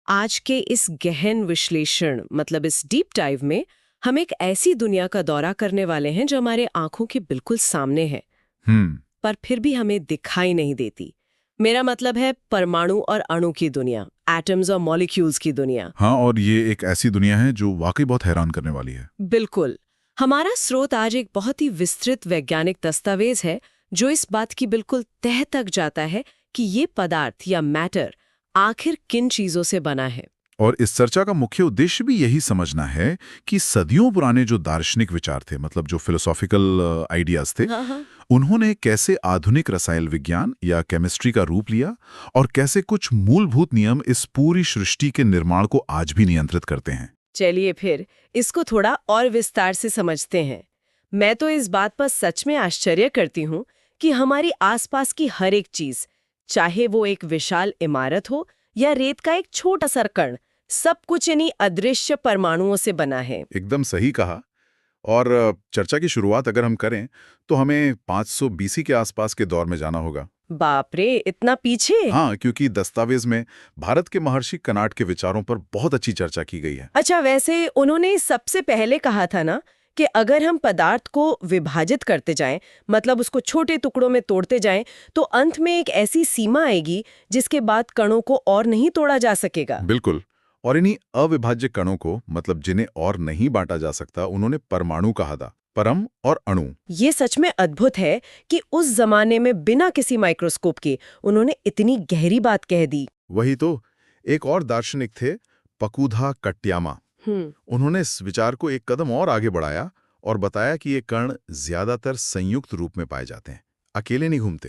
आज के इस गहन विश्लेषण मतलब इस डीप डाइव में हम एक ऐसी दुनिया का दौरा करने वाले हैं जो हमारे आंखों के बिल्कुल सामने है पर फिर भी हमें दिखाई नहीं देती। मेरा मतलब है परमाणु और अणु की दुनिया, एटम्स और मॉलिक्यूल्स की दुनिया। हाँ, और ये एक ऐसी दुनिया है जो वाकई बहुत हैरान करने वाली है। बिल्कुल। हमारा स्रोत आज एक बहुत ही विस्तृत वैज्ञानिक दस्तावेज है जो इस बात की बिल्कुल तह तक जाता है कि ये पदार्थ या मैटर आखिर किन चीजों से बना है। और इस चर्चा का मुख्य उद्देश्य भी यही समझना है कि सदियों पुराने जो दार्शनिक विचार थे, मतलब जो फिलोसॉफिकल आइडियाज थे, उन्होंने कैसे आधुनिक रसायन विज्ञान या केमिस्ट्री का रूप लिया और कैसे कुछ मूलभूत नियम इस पूरी सृष्टि के निर्माण को आज भी नियंत्रित करते हैं। चलिए फिर इसको थोड़ा और विस्तार से समझते हैं। मैं तो इस बात पर सच में आश्चर्य करती हूँ कि हमारी आसपास की हर एक चीज, चाहे वो एक विशाल इमारत हो या रेत का एक छोटा सा कण, सब कुछ इन्हीं अदृश्य परमाणुओं से बना है। एकदम सही कहा। और चर्चा की शुरुआत अगर हम करें तो हमें 500 बीसी के आसपास के दौर में जाना होगा। बाप रे, इतना पीछे? हाँ, क्योंकि दस्तावेज में भारत के महर्षि कणाद के विचारों पर बहुत अच्छी चर्चा की गई है। अच्छा, वैसे उन्होंने सबसे पहले कहा था ना कि अगर हम पदार्थ को विभाजित करते जाएं, मतलब उसको छोटे टुकड़ों में तोड़ते जाएं, तो अंत में एक ऐसी सीमा आएगी जिसके बाद कणों को और नहीं तोड़ा जा सकेगा। बिल्कुल। और इन्हीं अविभाज्य कणों को, मतलब जिन्हें और नहीं बांटा जा सकता, उन्होंने परमाणु कहा था। परम और अणु। ये सच में अद्भुत है कि उस जमाने में बिना किसी माइक्रोस्कोप के उन्होंने इतनी गहरी बात कह दी। वही तो। एक और दार्शनिक थे, पकूधा कट्यामा। उन्होंने इस विचार को एक कदम और आगे बढ़ाया और बताया कि ये कण ज्यादातर संयुक्त रूप में पाए जाते हैं, अकेले नहीं घूमते।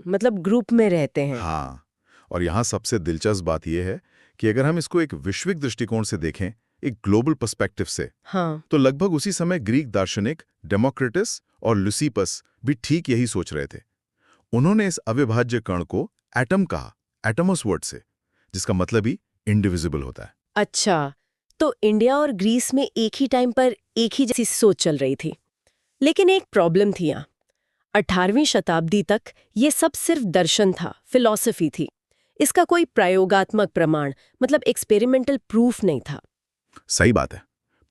मतलब ग्रुप में रहते हैं। हाँ, और यहाँ सबसे दिलचस्प बात यह है कि अगर हम इसको एक वैश्विक दृष्टिकोण से देखें, एक ग्लोबल पर्सपेक्टिव से, तो लगभग उसी समय ग्रीक दार्शनिक डेमोक्रिटस और लुसिपस भी ठीक यही सोच रहे थे। उन्होंने इस अविभाज्य कण को एटम कहा, एटमोस वर्ड से, जिसका मतलब ही इंडिविजिबल होता है। अच्छा, तो इंडिया और ग्रीस में एक ही टाइम पर एक ही जैसी सोच चल रही थी। लेकिन एक प्रॉब्लम थी यहाँ। 18वीं शताब्दी तक ये सब सिर्फ दर्शन था, फिलॉसफी थी। इसका कोई प्रयोगात्मक प्रमाण, मतलब एक्सपेरिमेंटल प्रूफ नहीं था। सही बात है।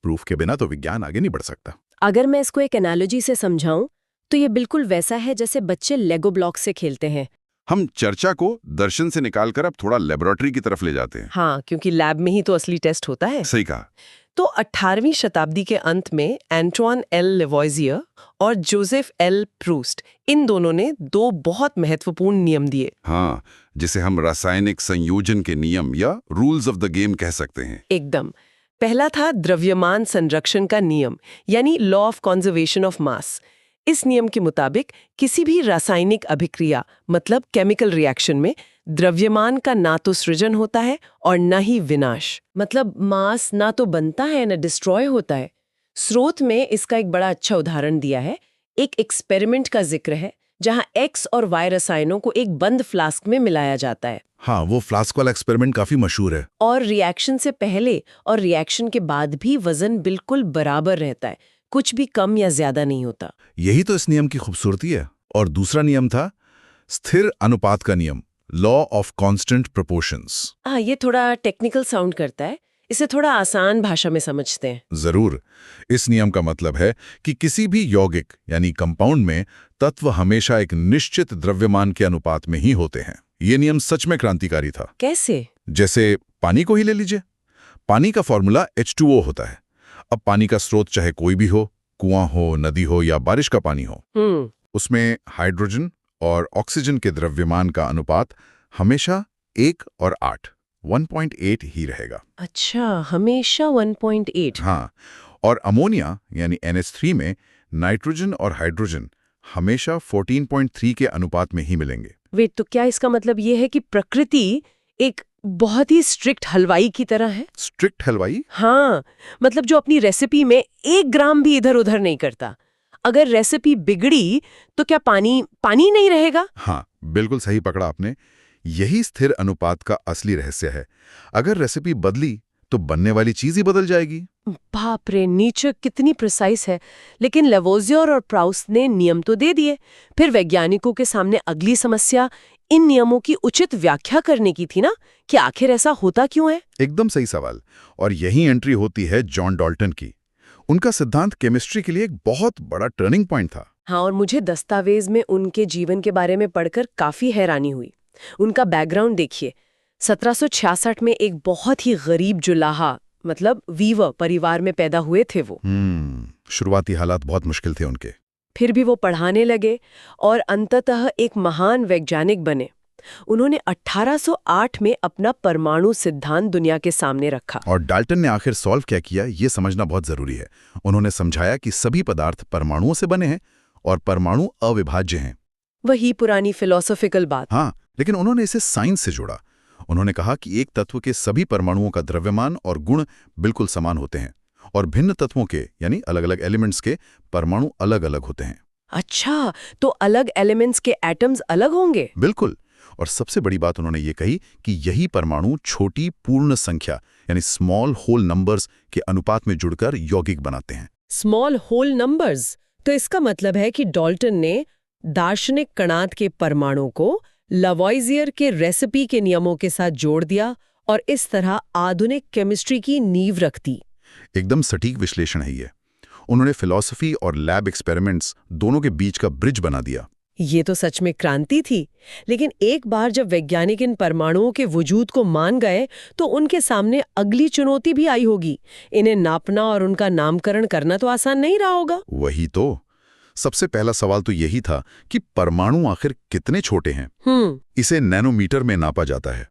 प्रूफ के बिना तो विज्ञान आगे नहीं बढ़ सकता। अगर मैं इसको एक एनालॉजी से समझाऊं तो ये बिल्कुल वैसा है जैसे बच्चे लेगो ब्लॉक से खेलते हैं। हम चर्चा को दर्शन से निकालकर अब थोड़ा लेबोरेटरी की तरफ ले जाते हैं। हाँ, क्योंकि लैब में ही तो असली टेस्ट होता है। सही कहा। तो 18वीं शताब्दी के अंत में एंटोइन एल लेवॉइजियर और जोसेफ एल प्रूस्ट, इन दोनों ने दो बहुत महत्वपूर्ण नियम दिए। हाँ, जिसे हम रासायनिक संयोजन के नियम या रूल्स ऑफ द गेम कह सकते हैं। एकदम। पहला था द्रव्यमान संरक्षण का नियम, यानी law of conservation of mass. इस नियम के मुताबिक किसी भी रासायनिक अभिक्रिया, मतलब केमिकल रिएक्शन में, द्रव्यमान का ना तो सृजन होता है और न ही विनाश। मतलब मास ना तो बनता है न डिस्ट्रॉय होता है। स्रोत में इसका एक बड़ा अच्छा उदाहरण दिया है। एक एक्सपेरिमेंट का जिक्र है जहां एक्स और वाई रसायनों को एक बंद फ्लास्क में मिलाया जाता है। हाँ, वो फ्लास्क वाला एक्सपेरिमेंट काफी मशहूर है। और रिएक्शन से पहले और रिएक्शन के बाद भी वजन बिल्कुल बराबर रहता है, कुछ भी कम या ज्यादा नहीं होता। यही तो इस नियम की खूबसूरती है। और दूसरा नियम था स्थिर अनुपात का नियम, लॉ ऑफ कांस्टेंट प्रोपोर्शंस। ये थोड़ा टेक्निकल साउंड करता है, इसे थोड़ा आसान भाषा में समझते हैं। जरूर। इस नियम का मतलब है कि किसी भी यौगिक यानी कंपाउंड में तत्व हमेशा एक निश्चित द्रव्यमान के अनुपात में ही होते हैं। ये नियम सच में क्रांतिकारी था। कैसे? जैसे पानी को ही ले लीजिए। पानी का फॉर्मूला H2O होता है। अब पानी का स्रोत चाहे कोई भी हो, कुआं हो, नदी हो या बारिश का पानी हो, उसमें हाइड्रोजन और ऑक्सीजन के द्रव्यमान का अनुपात हमेशा 1 और 8, 1.8 ही रहेगा। अच्छा, हमेशा 1.8। हाँ, और अमोनिया यानी NH3 में नाइट्रोजन और हाइड्रोजन हमेशा 14.3 के अनुपात में ही मिलेंगे। वेट, तो क्या इसका मतलब ये है कि प्रकृति एक बहुत ही स्ट्रिक्ट हलवाई की तरह है? स्ट्रिक्ट हलवाई? हाँ, मतलब जो अपनी रेसिपी में 1 ग्राम भी इधर उधर नहीं करता। अगर रेसिपी बिगड़ी तो क्या पानी नहीं रहेगा? हाँ, बिल्कुल सही पकड़ा आपने। यही स्थिर अनुपात का असली रहस्य है। अगर रेसिपी बदली तो बनने वाली चीज ही बदल जाएगी। बाप रे, नीचे कितनी प्रिसाइज है। लेकिन लेवोजियर और प्राउस्ट ने नियम तो दे दिए। फिर वैज्ञानिकों के सामने अगली समस्या इन नियमों की उचित व्याख्या करने की थी ना, कि आखिर ऐसा होता क्यों है। एकदम सही सवाल। और यही एंट्री होती है जॉन डाल्टन की। उनका सिद्धांत केमिस्ट्री के लिए एक बहुत बड़ा टर्निंग पॉइंट था। हाँ, और मुझे दस्तावेज में उनके जीवन के बारे में पढ़कर काफी हैरानी हुई। उनका बैकग्राउंड देखिए, 1766 में एक बहुत ही गरीब जुलाहा मतलब वीवर परिवार में पैदा हुए थे वो। शुरुआती हालात बहुत मुश्किल थे उनके। फिर भी वो पढ़ाने लगे और अंततः एक महान वैज्ञानिक बने। उन्होंने 1808 में अपना परमाणु सिद्धांत दुनिया के सामने रखा। और डाल्टन ने आखिर सॉल्व क्या किया, ये समझना बहुत जरूरी है। उन्होंने समझाया कि सभी पदार्थ परमाणुओं से बने हैं और परमाणु अविभाज्य हैं। वही पुरानी फिलोसॉफिकल बात। हाँ, लेकिन उन्होंने इसे साइंस से जोड़ा। उन्होंने कहा कि एक तत्व के सभी परमाणुओं का द्रव्यमान और गुण बिल्कुल समान होते हैं और भिन्न तत्वों के यानी अलग अलग एलिमेंट्स के परमाणु अलग अलग होते हैं। अच्छा, तो अलग एलिमेंट्स के एटम्स अलग होंगे? बिल्कुल। और सबसे बड़ी बात उन्होंने ये कही कि यही परमाणु छोटी पूर्ण संख्या यानी स्मॉल होल नंबर्स के अनुपात में जुड़कर यौगिक बनाते हैं। स्मॉल होल नंबर्स, तो इसका मतलब है कि डाल्टन ने दार्शनिक कणाद के परमाणु को लवॉइजियर के रेसिपी के नियमों के साथ जोड़ दिया और इस तरह आधुनिक केमिस्ट्री की नींव रख दी। एकदम सटीक विश्लेषण है ये। उन्होंने फिलॉसफी और लैब एक्सपेरिमेंट्स दोनों के बीच का ब्रिज बना दिया। ये तो सच में क्रांति थी। लेकिन एक बार जब वैज्ञानिक इन परमाणुओं के वजूद को मान गए तो उनके सामने अगली चुनौती भी आई होगी। इन्हें नापना और उनका नामकरण करना तो आसान नहीं रहा होगा। वही तो। सबसे पहला सवाल तो यही था कि परमाणु आखिर कितने छोटे हैं। इसे नैनोमीटर में नापा जाता है।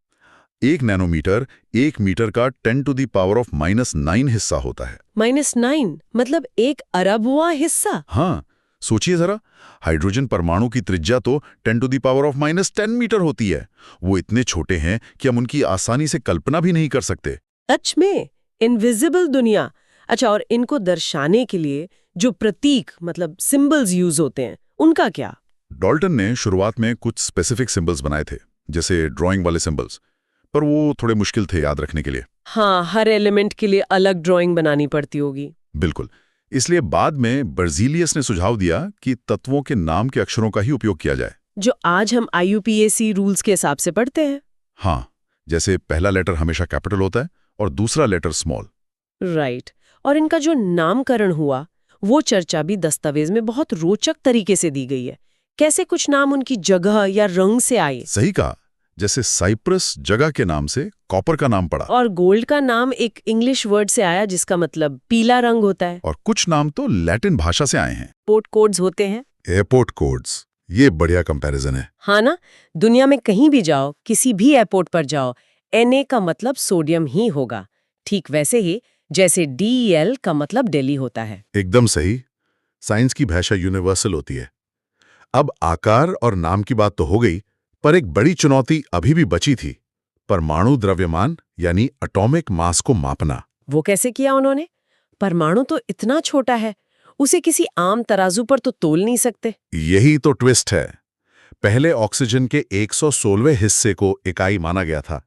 1 नैनोमीटर 1 मीटर का 10⁻⁻⁹ हिस्सा होता है। -9 मतलब 1 अरबवां हिस्सा। हाँ, सोचिए जरा, हाइड्रोजन परमाणु की त्रिज्या तो 10⁻10 मीटर होती है। वो इतने छोटे हैं कि हम उनकी आसानी से कल्पना भी नहीं कर सकते। सच में इनविजिबल दुनिया। अच्छा, और इनको दर्शाने के लिए जो प्रतीक मतलब सिंबल्स यूज होते हैं, उनका क्या? डाल्टन ने शुरुआत में कुछ स्पेसिफिक सिंबल्स बनाए थे, जैसे ड्राइंग वाले सिंबल्स, पर वो थोड़े मुश्किल थे याद रखने के लिए। हाँ, हर एलिमेंट के लिए अलग ड्राइंग बनानी पड़ती होगी। बिल्कुल। इसलिए बाद में बर्जीलियस ने सुझाव दिया कि तत्वों के नाम के अक्षरों का ही उपयोग किया जाए, जो आज हम IUPAC रूल्स के हिसाब से पढ़ते हैं। हाँ, जैसे पहला लेटर हमेशा कैपिटल होता है और दूसरा लेटर स्मॉल। राइट। और इनका जो नामकरण हुआ वो चर्चा भी दस्तावेज में बहुत रोचक तरीके से दी गई है। कैसे कुछ नाम उनकी जगह या रंग से आए। सही कहा, जैसे साइप्रस जगह के नाम से कॉपर का नाम पड़ा, और गोल्ड का नाम एक इंग्लिश वर्ड से आया जिसका मतलब पीला रंग होता है। और कुछ नाम तो लैटिन भाषा से आए हैं। पोर्ट कोड्स होते हैं। एयरपोर्ट कोड्स, ये बढ़िया कंपैरिजन है। हाँ ना, दुनिया में कहीं भी जाओ, किसी भी एयरपोर्ट पर जाओ, Na का मतलब सोडियम ही होगा। ठीक वैसे ही जैसे DEL का मतलब दिल्ली होता है। एकदम सही। साइंस की भाषा यूनिवर्सल होती है। अब आकार और नाम की बात तो हो गई, पर एक बड़ी चुनौती अभी भी बची थी, परमाणु द्रव्यमान यानी एटॉमिक मास को मापना। वो कैसे किया उन्होंने? परमाणु तो इतना छोटा है, उसे किसी आम तराजू पर तो तोल नहीं सकते। यही तो ट्विस्ट है। पहले ऑक्सीजन के 116वें हिस्से को इकाई माना गया था,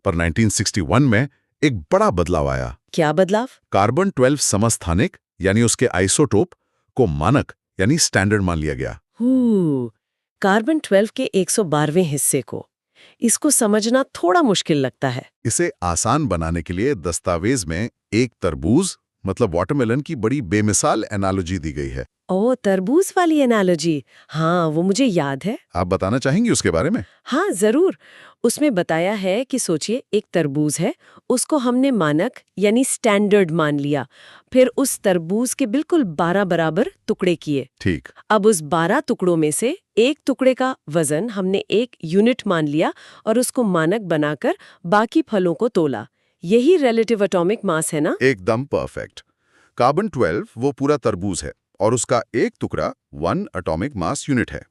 पर 1961 में एक बड़ा बदलाव आया। क्या बदलाव? कार्बन 12 समस्थानिक यानी उसके आइसोटोप को मानक यानी स्टैंडर्ड मान लिया गया। कार्बन 12 के 112वें हिस्से को, इसको समझना थोड़ा मुश्किल लगता है। इसे आसान बनाने के लिए दस्तावेज में एक तरबूज मतलब वाटरमेलन की बड़ी बेमिसाल एनालॉजी दी गई है। ओह, तरबूज वाली एनालॉजी। हाँ, वो मुझे याद है। आप बताना चाहेंगी उसके बारे में? हाँ, जरूर। उसमें बताया है कि सोचिए, एक तरबूज है, उसको हमने मानक यानी स्टैंडर्ड मान लिया। फिर उस तरबूज के बिल्कुल 12 बराबर टुकड़े किए। ठीक। अब उस 12 टुकड़ों में से एक टुकड़े का वजन हमने 1 यूनिट मान लिया और उसको मानक बनाकर बाकी फलों को तोला। यही रिलेटिव एटॉमिक मास है ना? एकदम परफेक्ट। कार्बन 12 वो पूरा तरबूज है और उसका एक टुकड़ा 1 एटॉमिक मास यूनिट है।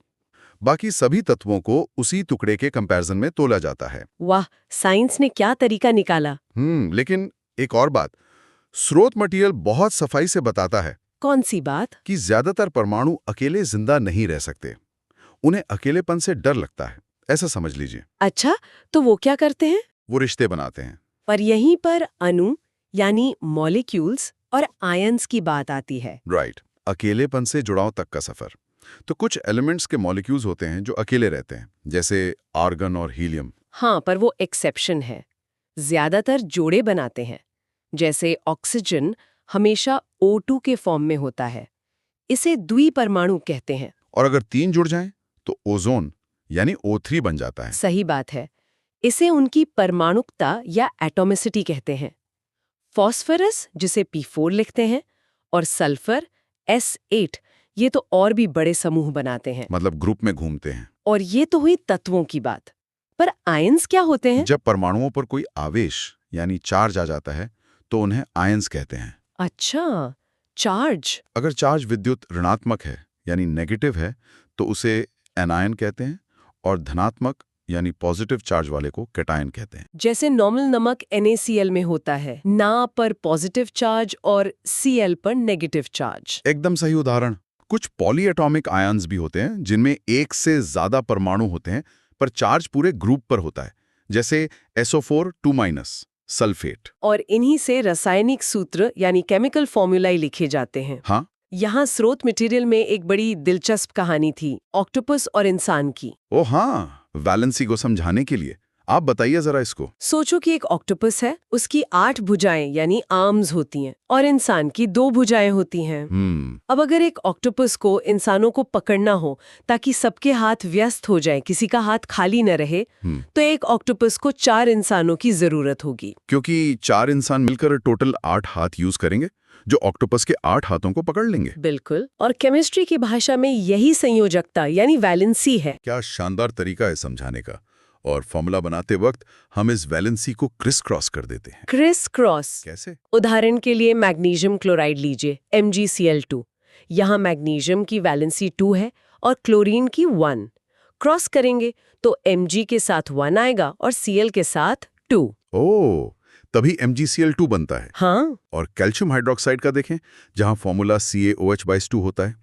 बाकी सभी तत्वों को उसी टुकड़े के कंपैरिजन में तोला जाता है। वाह, साइंस ने क्या तरीका निकाला। लेकिन एक और बात, स्रोत मटेरियल बहुत सफाई से बताता है। कौन सी बात? कि ज्यादातर परमाणु अकेले जिंदा नहीं रह सकते। उन्हें अकेलेपन से डर लगता है, ऐसा समझ लीजिए। अच्छा, तो वो क्या करते हैं? वो रिश्ते बनाते हैं। पर यहीं पर अणु यानी मॉलिक्यूल्स और आयंस की बात आती है। राइट, अकेलेपन से जुड़ाव तक का सफर। तो कुछ एलिमेंट्स के मॉलिक्यूल्स होते हैं जो अकेले रहते हैं, जैसे आर्गन और हीलियम। हाँ, पर वो एक्सेप्शन है। ज्यादातर जोड़े बनाते हैं। जैसे ऑक्सीजन हमेशा O2 के फॉर्म में होता है। इसे द्विपरमाणु कहते हैं। और अगर 3 जुड़ जाएं तो ओजोन यानी O3 बन जाता है। सही बात है। इसे उनकी परमाणुकता या एटॉमिसिटी कहते हैं। फास्फोरस, जिसे P4 लिखते हैं, और सल्फर S8, ये तो और भी बड़े समूह बनाते हैं। मतलब ग्रुप में घूमते हैं। और ये तो हुई तत्वों की बात। पर आयंस क्या होते हैं? जब परमाणुओं पर कोई आवेश यानी चार्ज आ जाता है तो उन्हें आयंस कहते हैं। अच्छा, चार्ज। अगर चार्ज विद्युत ऋणात्मक है यानी नेगेटिव है तो उसे एनायन कहते हैं, और धनात्मक यानी पॉजिटिव चार्ज वाले को कैटायन कहते हैं। जैसे नॉर्मल नमक NaCl में होता है, ना पर पॉजिटिव चार्ज और Cl पर नेगेटिव चार्ज। एकदम सही उदाहरण। कुछ पॉलीएटॉमिक आयंस भी होते हैं जिनमें एक से ज्यादा परमाणु होते हैं पर चार्ज पूरे ग्रुप पर होता है, जैसे SO4 2- सल्फेट। और इन्हीं से रासायनिक सूत्र यानी केमिकल फॉर्मूलाए लिखे जाते हैं। हाँ, यहाँ स्रोत मटेरियल में एक बड़ी दिलचस्प कहानी थी, ऑक्टोपस और इंसान की। ओ हाँ, वैलेंसी को समझाने के लिए आप बताइए जरा इसको। सोचो कि एक ऑक्टोपस है, उसकी 8 भुजाएं यानी आर्म्स होती हैं, और इंसान की 2 भुजाएं होती हैं। अब अगर एक ऑक्टोपस को इंसानों को पकड़ना हो ताकि सबके हाथ व्यस्त हो जाएं, किसी का हाथ खाली न रहे, तो एक ऑक्टोपस को 4 इंसानों की जरूरत होगी। क्योंकि 4 इंसान मिलकर टोटल 8 हाथ यूज करेंगे जो ऑक्टोपस के 8 हाथों को पकड़ लेंगे। बिल्कुल, और केमिस्ट्री की भाषा में यही संयोजकता यानी वैलेंसी है। क्या शानदार तरीका है समझाने का। और फॉर्मूला बनाते वक्त हम इस वैलेंसी को क्रिस क्रॉस कर देते हैं। क्रिस क्रॉस कैसे? उदाहरण के लिए मैग्नीशियम क्लोराइड लीजिए, MgCl2। यहाँ मैग्नीशियम की वैलेंसी 2 है और क्लोरीन की 1। क्रॉस करेंगे तो Mg के साथ 1 आएगा और Cl के साथ 2। ओह, तभी MgCl2 बनता है। हाँ। और कैल्शियम हाइड्रोक्साइड का देखें, जहां फॉर्मूला CaOH/2 होता है।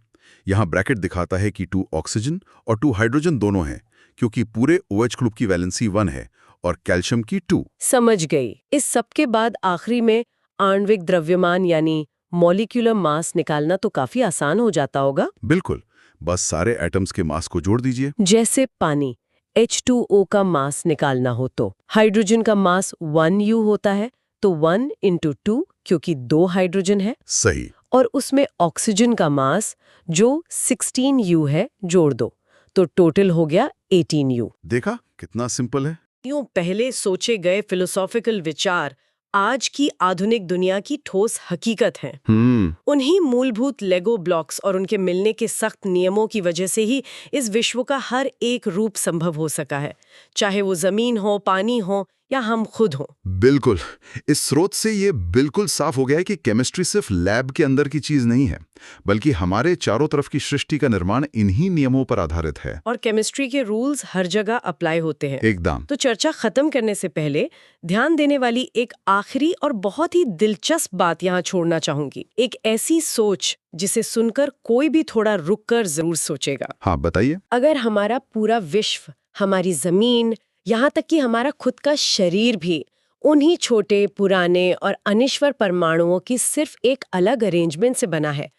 यहाँ ब्रैकेट दिखाता है कि 2 ऑक्सीजन और 2 हाइड्रोजन दोनों हैं, क्योंकि पूरे OH ग्रुप की वैलेंसी 1 है और कैल्शियम की 2। समझ गई। इस सब के बाद आखिरी में आणविक द्रव्यमान यानी मॉलिक्यूलर मास निकालना तो काफी आसान हो जाता होगा। बिल्कुल, बस सारे एटम्स के मास को जोड़ दीजिए। जैसे पानी H2O का मास निकालना हो तो हाइड्रोजन का मास 1U होता है, तो 1 × 2 क्योंकि 2 हाइड्रोजन है। सही। और उसमें ऑक्सीजन का मास जो 16U है जोड़ दो, तो टोटल हो गया 18U। देखा कितना सिंपल है। यूं पहले सोचे गए फिलोसॉफिकल विचार आज की आधुनिक दुनिया की ठोस हकीकत हैं। उन्हीं मूलभूत लेगो ब्लॉक्स और उनके मिलने के सख्त नियमों की वजह से ही इस विश्व का हर एक रूप संभव हो सका है, चाहे वो जमीन हो, पानी हो या हम खुद हों। बिल्कुल, इस स्रोत से ये बिल्कुल साफ हो गया है कि केमिस्ट्री सिर्फ लैब के अंदर की चीज नहीं है, बल्कि हमारे चारों तरफ की सृष्टि का निर्माण इन्हीं नियमों पर आधारित है। और केमिस्ट्री के रूल्स हर जगह अप्लाई होते हैं। एकदम। तो चर्चा खत्म करने से पहले ध्यान देने वाली एक आखिरी और बहुत ही दिलचस्प बात यहाँ छोड़ना चाहूंगी। एक ऐसी सोच जिसे सुनकर कोई भी थोड़ा रुककर जरूर सोचेगा। हाँ, बताइए। अगर हमारा पूरा विश्व, हमारी जमीन, यहाँ तक कि हमारा खुद का शरीर भी उन्हीं छोटे, पुराने और अनिश्वर परमाणुओं की सिर्फ एक अलग अरेंजमेंट से बना है,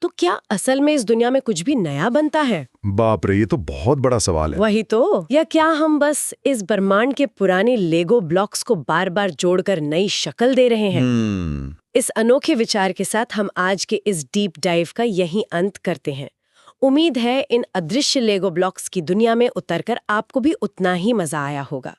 तो क्या असल में इस दुनिया में कुछ भी नया बनता है? बाप रे, ये तो बहुत बड़ा सवाल है। वही तो। या क्या हम बस इस ब्रह्मांड के पुराने लेगो ब्लॉक्स को बार बार जोड़कर नई शक्ल दे रहे हैं? इस अनोखे विचार के साथ हम आज के इस डीप डाइव का यहीं अंत करते हैं। उम्मीद है इन अदृश्य लेगो ब्लॉक्स की दुनिया में उतरकर आपको भी उतना ही मजा आया होगा।